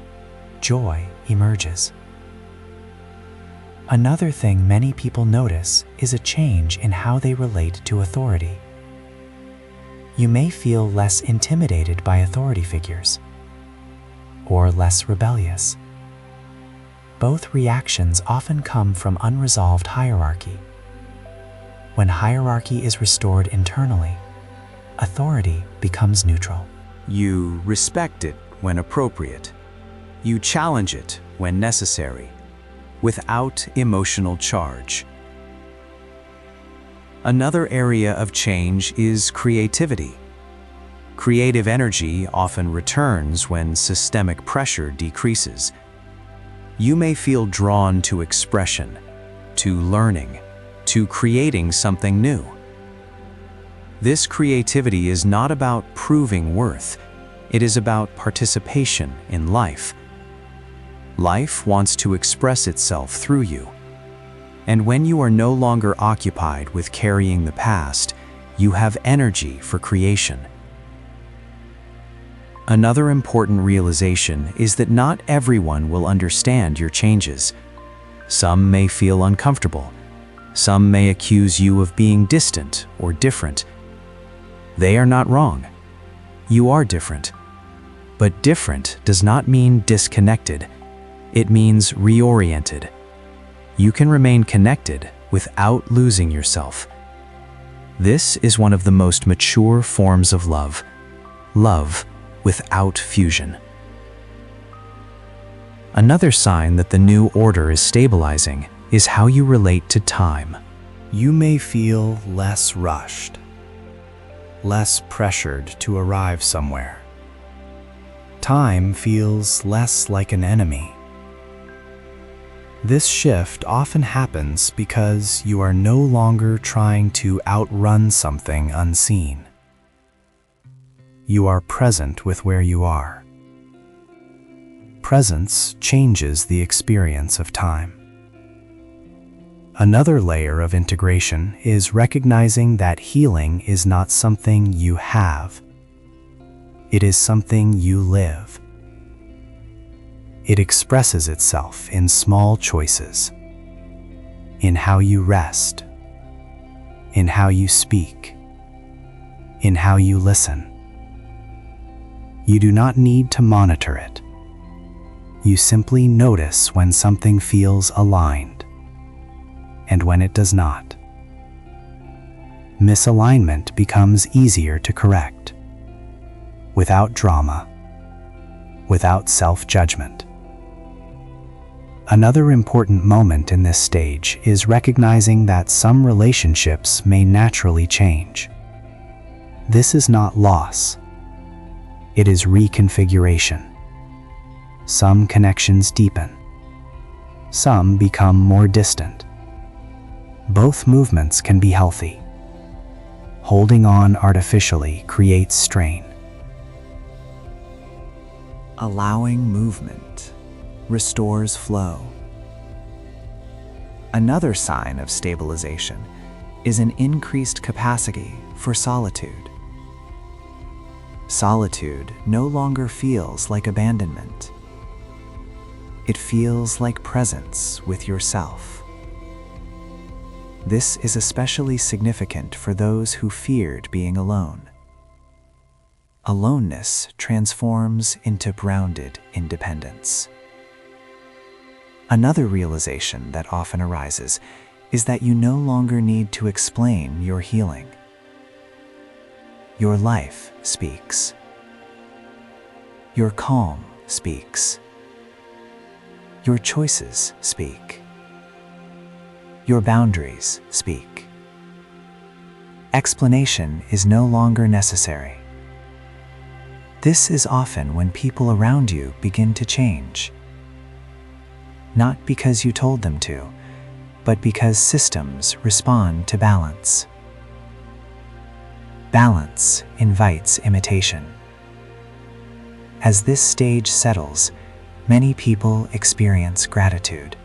S3: joy emerges. Another thing many people notice is a change in how they relate to authority. You may feel less intimidated by authority figures, or less rebellious. Both reactions often come from unresolved hierarchy. When hierarchy is restored internally, authority becomes neutral.
S2: You respect it when appropriate. You challenge it when necessary, without emotional charge. Another area of change is creativity. Creative energy often returns when systemic pressure decreases. You may feel drawn to expression, to learning, to creating something new. This creativity is not about proving worth. It is about participation in life. Life wants to express itself through you. And when you are no longer occupied with carrying the past, you have energy for creation. Another important realization is that not everyone will understand your changes. Some may feel uncomfortable. Some may accuse you of being distant or different. They are not wrong. You are different.
S1: But different does not mean disconnected. It means reoriented. You can remain connected without losing yourself. This is one of the most mature forms of love. Love without fusion. Another sign that the new order is stabilizing is how you relate to time. You may feel less rushed, less pressured to arrive somewhere. Time feels less like an enemy. This shift often happens because you are no longer trying to outrun something unseen. You are present with where you are. Presence changes the experience of time. Another layer of integration is recognizing that healing is not something you have. It is something you live. It expresses itself in small choices, in how you rest, in how you speak, in how you listen. You do not need to monitor it. You simply notice when something feels aligned and when it does not. Misalignment becomes easier to correct, without drama, without self-judgment. Another important moment in this stage is recognizing that some relationships may naturally change. This is not loss. It is reconfiguration. Some connections deepen. Some become more distant. Both movements can be healthy. Holding on artificially creates strain.
S3: Allowing movement restores flow. Another sign of stabilization is an increased capacity for solitude. Solitude no longer feels like abandonment. It feels like presence with yourself. This is especially significant for those who feared being alone. Aloneness transforms into grounded independence. Another realization that often arises is that you no longer need to explain your healing. Your life speaks. Your calm speaks. Your choices speak. Your boundaries speak. Explanation is no longer necessary. This is often when people around you begin to change. Not because you told them to, but because systems respond to balance. Balance invites imitation. As this stage settles, many people experience gratitude.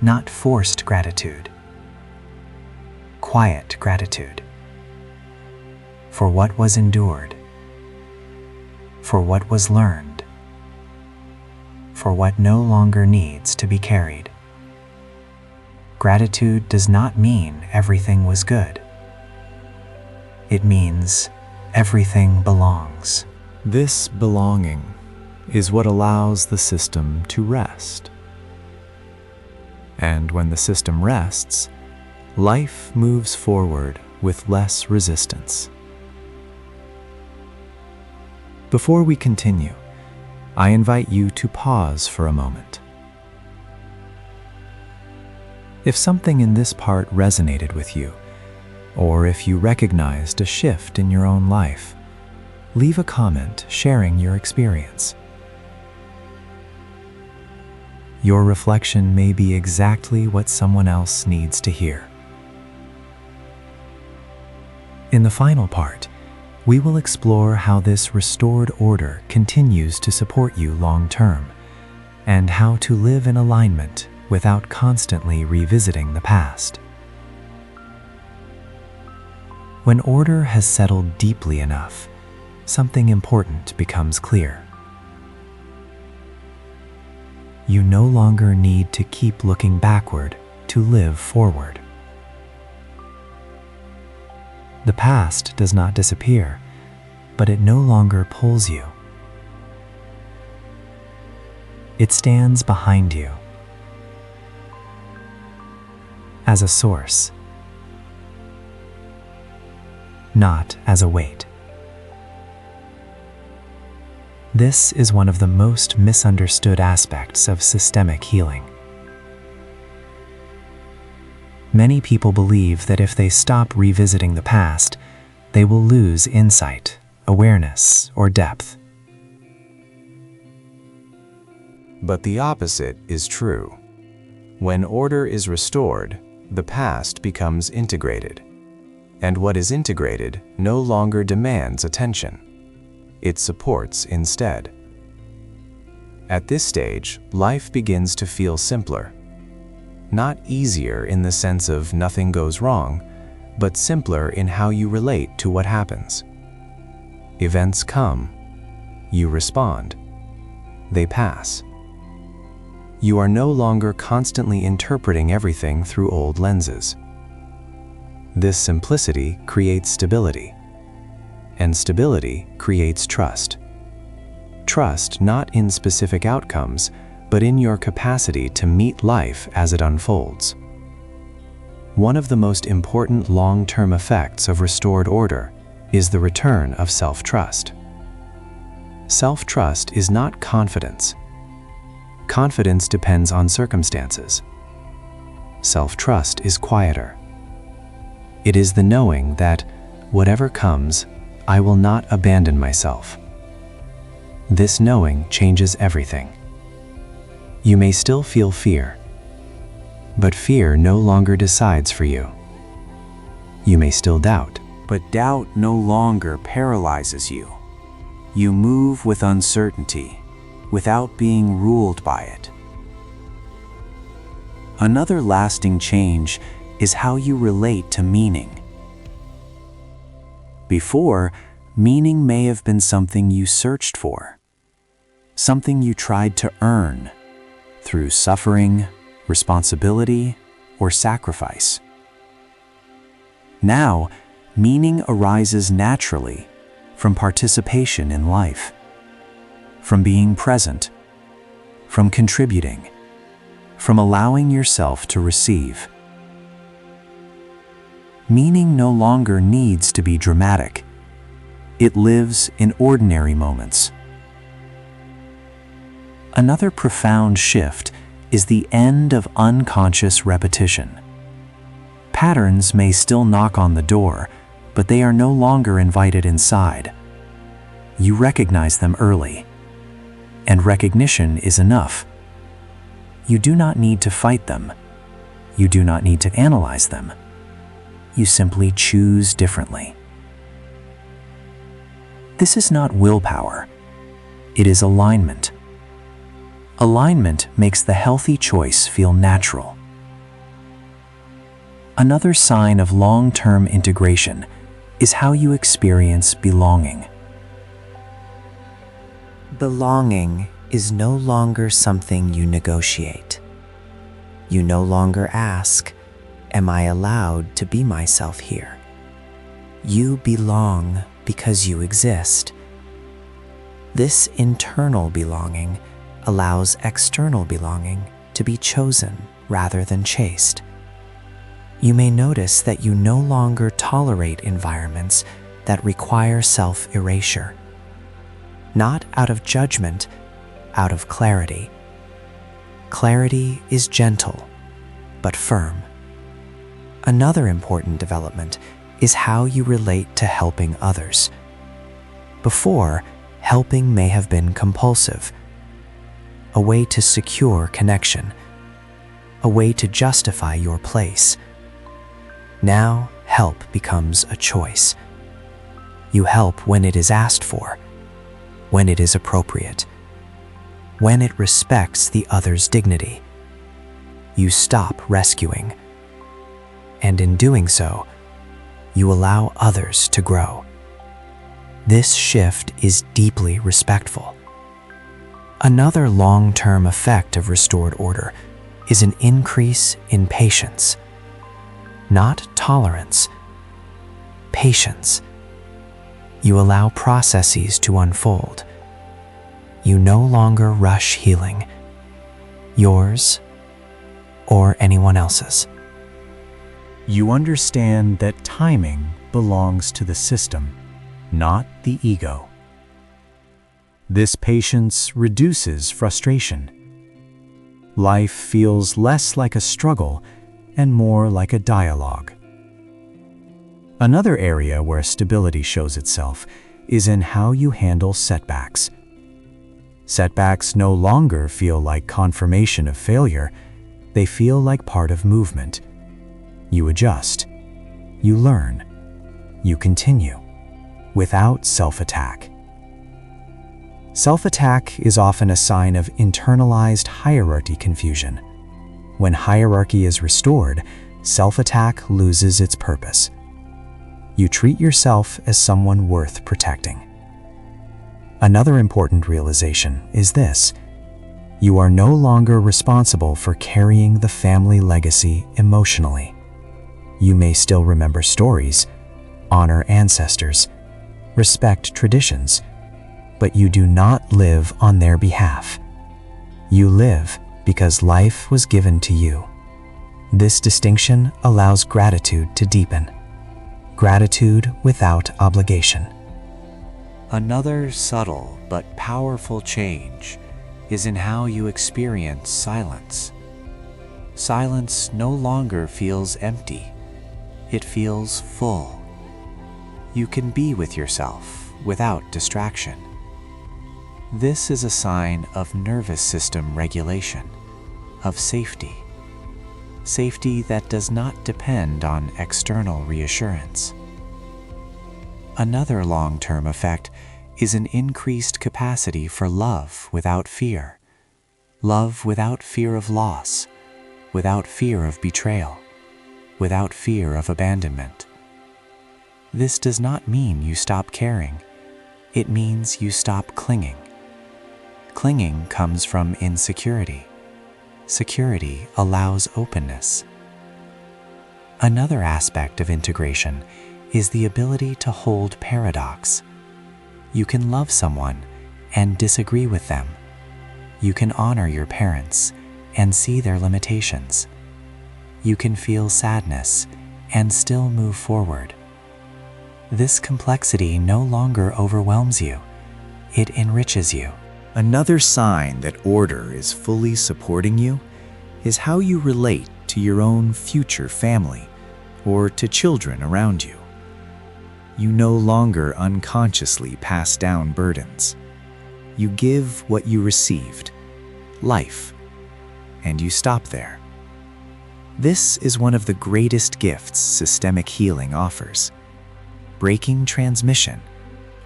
S3: Not forced gratitude. Quiet gratitude. For what was endured. For what was learned. For what no longer needs to be carried. Gratitude does not mean everything was good. It means everything belongs.
S2: This belonging is what allows the system to rest. And when the system rests, life moves forward with less resistance. Before we continue, I invite you to pause for a moment. If something in this part resonated with you, or if you recognized a shift in your own life, leave a comment sharing your experience. Your reflection may be exactly what someone else needs to hear. In the final part, we will explore how this restored order continues to support you long-term, and how to live in alignment without constantly revisiting the past. When order has settled deeply enough, something important becomes clear. You no longer need to keep looking backward to live forward. The past does not disappear,
S4: but it no longer pulls you. It stands behind you as a source, not as a weight. This is one of the most misunderstood aspects of systemic healing. Many people believe that if they stop revisiting the past, they will lose insight, awareness, or depth.
S2: But the opposite is true. When order is restored, the past becomes integrated. And what is integrated no longer demands attention. It supports instead. At this stage, life begins to feel simpler. Not easier in the sense of nothing goes wrong, but simpler in how you relate to what happens. Events come. You respond. They pass. You are no longer constantly interpreting everything through old lenses. This simplicity creates stability. And stability creates trust. Trust not in specific outcomes, but in your capacity to meet life as it unfolds. One of the most important long-term effects of restored order is the return of self-trust. Self-trust is not confidence. Confidence depends on circumstances. Self-trust is quieter. It is the knowing that, whatever comes, I will not abandon myself. This knowing changes everything. You may still feel fear, but fear no longer decides for you. You may still doubt,
S3: But doubt no longer paralyzes you. You move with uncertainty, without being ruled by it. Another lasting change is how you relate to meaning. Before, meaning may have been something you searched for, something you tried to earn through suffering, responsibility, or sacrifice. Now, meaning arises naturally from participation in life, from being present, from contributing, from allowing yourself to receive. Meaning no longer needs to be dramatic. It lives in ordinary moments. Another profound shift is the end of unconscious repetition. Patterns may still knock on the door, but they are no longer invited inside. You recognize them early, and recognition is enough. You do not need to fight them. You do not need to analyze them. You simply choose differently. This is not willpower. It is alignment. Alignment makes the healthy choice feel natural. Another sign of long-term integration is how you experience belonging.
S1: Belonging is no longer something you negotiate. You no longer ask, "Am I allowed to be myself here?" You belong because you exist. This internal belonging allows external belonging to be chosen rather than chased. You may notice that you no longer tolerate environments that require self-erasure. Not out of judgment, out of clarity. Clarity is gentle, but firm. Another important development is how you relate to helping others. Before, helping may have been compulsive, a way to secure connection, a way to justify your place. Now, help becomes a choice. You help when it is asked for, when it is appropriate, when it respects the other's dignity. You stop rescuing, and in doing so, you allow others to grow. This shift is deeply respectful. Another long-term effect of restored order is an increase in patience. Not tolerance, patience. You allow processes to unfold. You no longer rush healing, yours or anyone else's.
S2: You understand that timing belongs to the system, not the ego. This patience reduces frustration. Life feels less like a struggle and more like a dialogue. Another area where stability shows itself is in how you handle setbacks. Setbacks no longer feel like confirmation of failure, they feel like part of movement. You adjust, you learn, you continue, without self-attack. Self-attack is often a sign of internalized hierarchy confusion. When hierarchy is restored, self-attack loses its purpose. You treat yourself as someone worth protecting. Another important realization is this: you are no longer responsible for carrying the family legacy emotionally. You may still remember stories, honor ancestors, respect traditions, but you do not live on their behalf. You live because life was given to you. This distinction allows gratitude to deepen. Gratitude without obligation.
S3: Another subtle but powerful change is in how you experience silence. Silence no longer feels empty. It feels full. You can be with yourself without distraction. This is a sign of nervous system regulation, of safety. Safety that does not depend on external reassurance. Another long-term effect is an increased capacity for love without fear. Love without fear of loss, without fear of betrayal, without fear of abandonment. This does not mean you stop caring. It means you stop clinging. Clinging comes from insecurity. Security allows openness. Another aspect of integration is the ability to hold paradox. You can love someone and disagree with them. You can honor your parents and see their limitations. You can feel sadness and still move forward. This complexity no longer overwhelms you. It enriches you.
S2: Another sign that order is fully supporting you is how you relate to your own future family or to children around you. You no longer unconsciously pass down burdens. You give what you received, life, and you stop there. This is one of the greatest gifts systemic healing offers: breaking transmission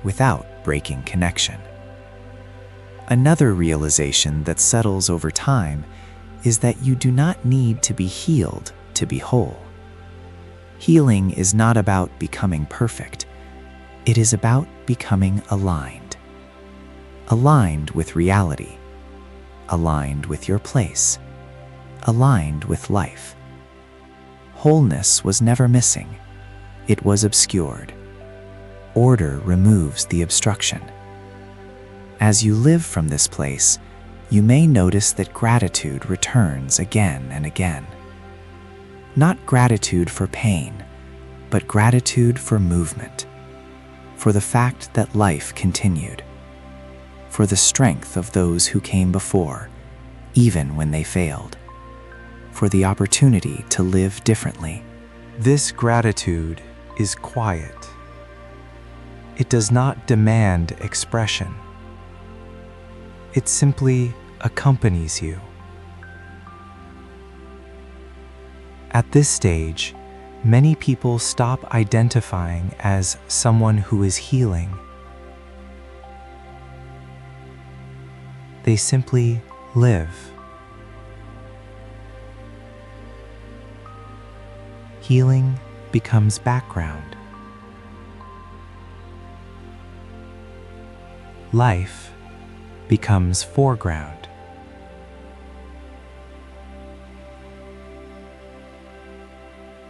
S2: without breaking connection. Another realization that settles over time is that you do not need to be healed to be whole. Healing is not about becoming perfect. It is about becoming aligned. Aligned with reality. Aligned with your place. Aligned with life. Wholeness was never missing. It was obscured. Order removes the obstruction. As you live from this place, you may notice that gratitude returns again and again. Not gratitude for pain, but gratitude for movement, for the fact that life continued, for the strength of those who came before, even when they failed, for the opportunity to live differently.
S5: This gratitude is quiet. It does not demand expression. It simply accompanies you. At this stage, many people stop identifying as someone who is healing. They simply live. Healing becomes background. Life becomes foreground.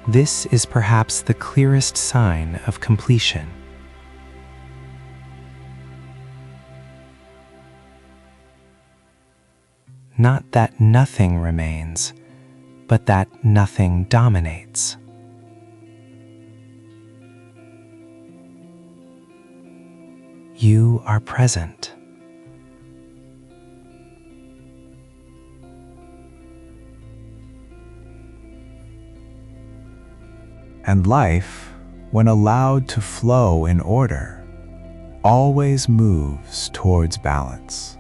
S5: This is perhaps the clearest sign of completion.
S4: not that nothing remains, but that nothing dominates. You are present.
S2: And life, when allowed to flow in order, always moves towards balance.